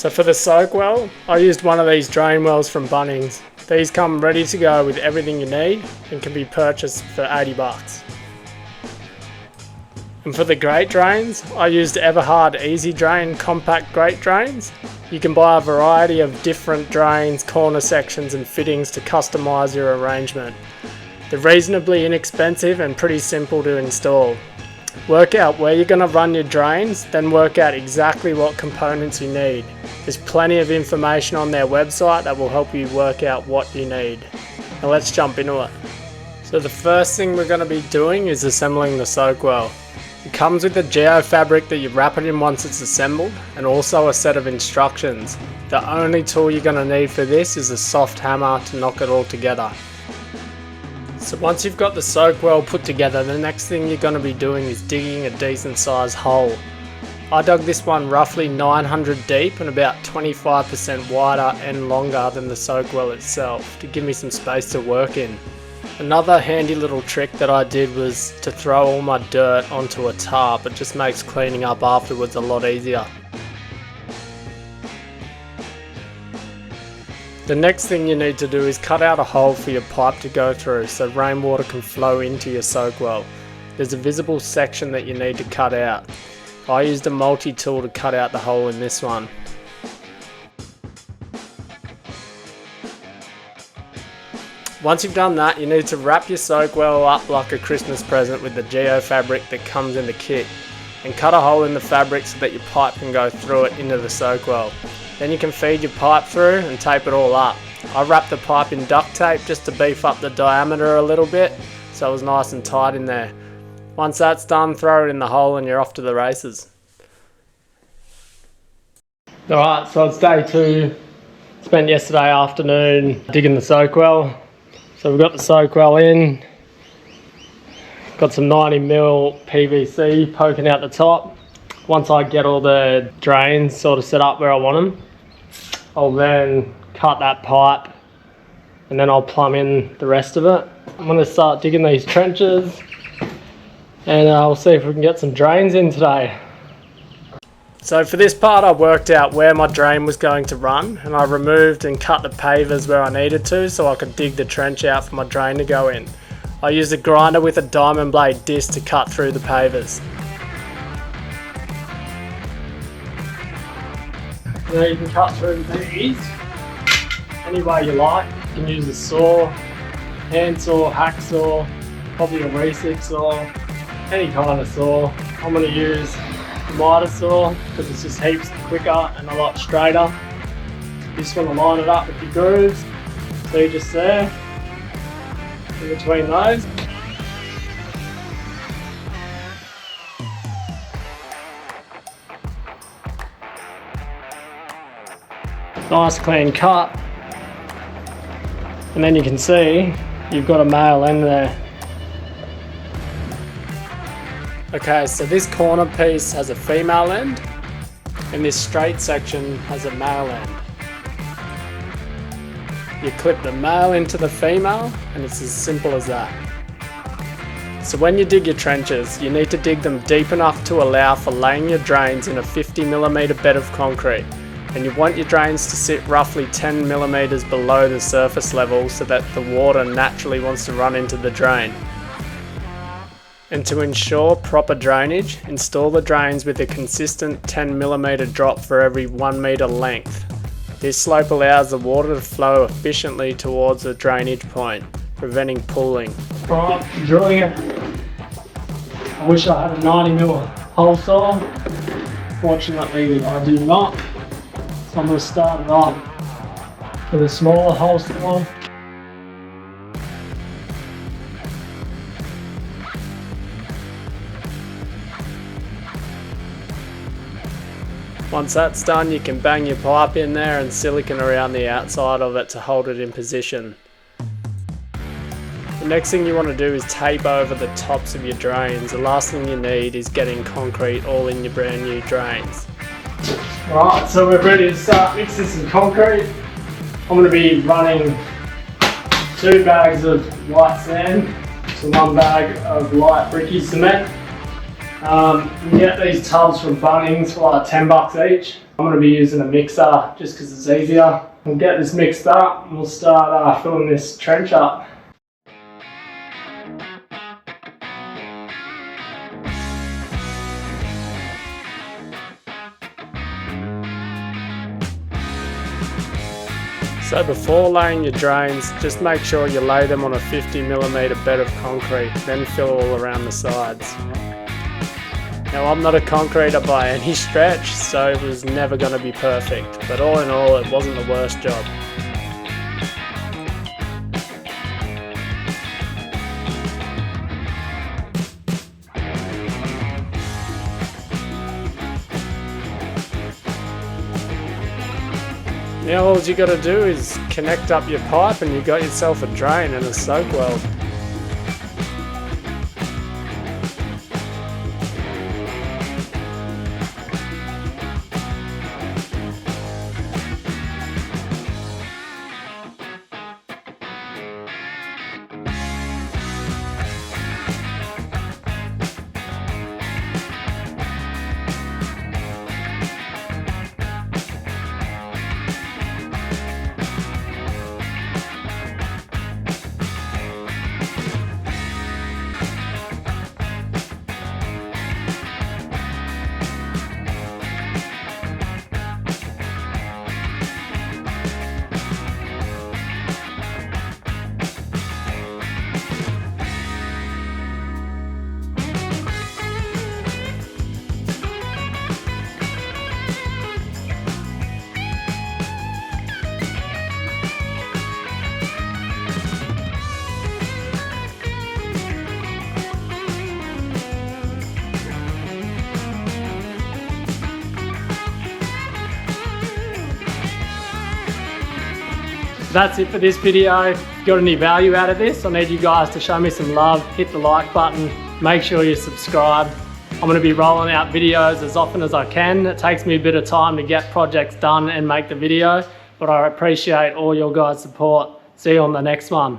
So for the Soakwell, I used one of these drain wells from Bunnings. These come ready to go with everything you need and can be purchased for 80 bucks. And for the Grate drains, I used Everhard Easy Drain compact Grate drains. You can buy a variety of different drains, corner sections and fittings to customise your arrangement. They're reasonably inexpensive and pretty simple to install. Work out where you're going to run your drains, then work out exactly what components you need. There's plenty of information on their website that will help you work out what you need. Now let's jump into it. So the first thing we're going to be doing is assembling the Soakwell. It comes with a geofabric that you wrap it in once it's assembled, and also a set of instructions. The only tool you're going to need for this is a soft hammer to knock it all together. So once you've got the Soakwell put together, the next thing you're going to be doing is digging a decent sized hole. I dug this one roughly 900 deep and about 25% wider and longer than the Soakwell itself to give me some space to work in. Another handy little trick that I did was to throw all my dirt onto a tarp. It just makes cleaning up afterwards a lot easier. The next thing you need to do is cut out a hole for your pipe to go through so rainwater can flow into your Soakwell. There's a visible section that you need to cut out. I used a multi-tool to cut out the hole in this one. Once you've done that, you need to wrap your Soakwell up like a Christmas present with the geofabric that comes in the kit, and cut a hole in the fabric so that your pipe can go through it into the Soakwell. Then you can feed your pipe through and tape it all up. I wrapped the pipe in duct tape just to beef up the diameter a little bit so it was nice and tight in there. Once that's done, throw it in the hole and you're off to the races. Alright, so it's day 2. Spent yesterday afternoon digging the Soakwell. So we've got the Soakwell in. Got some 90mm PVC poking out the top. Once I get all the drains sort of set up where I want them, I'll then cut that pipe and then I'll plumb in the rest of it. I'm going to start digging these trenches and we'll see if we can get some drains in today. So for this part I worked out where my drain was going to run, and I removed and cut the pavers where I needed to so I could dig the trench out for my drain to go in. I used a grinder with a diamond blade disc to cut through the pavers. Now you can cut through these any way you like. You can use a saw, hand saw, hacksaw, probably a re-stick saw, any kind of saw. I'm going to use the miter saw because it's just heaps quicker and a lot straighter. You just want to line it up with your grooves. See just there, in between those. Nice clean cut, and then you can see you've got a male end there. Okay, so this corner piece has a female end and this straight section has a male end. You clip the male into the female and it's as simple as that. So when you dig your trenches, you need to dig them deep enough to allow for laying your drains in a 50mm bed of concrete. And you want your drains to sit roughly 10mm below the surface level so that the water naturally wants to run into the drain. And to ensure proper drainage, install the drains with a consistent 10mm drop for every 1 metre length. This slope allows the water to flow efficiently towards the drainage point, preventing pooling. Right, drilling it. I wish I had a 90mm hole saw. Fortunately I do not. So I'm going to start it off with a smaller hole saw. Once that's done, you can bang your pipe in there and silicone around the outside of it to hold it in position. The next thing you want to do is tape over the tops of your drains. The last thing you need is getting concrete all in your brand new drains. Right, so we're ready to start mixing some concrete. I'm going to be running 2 bags of white sand to 1 bag of light bricky cement. You can get these tubs from Bunnings for like $10 each. I'm going to be using a mixer just because it's easier. We'll get this mixed up and we'll start filling this trench up. So before laying your drains, just make sure you lay them on a 50mm bed of concrete, then fill all around the sides. Now I'm not a concreter by any stretch, so it was never going to be perfect, but all in all it wasn't the worst job. Now all you got to do is connect up your pipe and you got yourself a drain and a Soakwell. That's it for this video. If you got any value out of this, I need you guys to show me some love, hit the like button, make sure you subscribe. I'm going to be rolling out videos as often as I can. It takes me a bit of time to get projects done and make the video, but I appreciate all your guys' support. See you on the next one.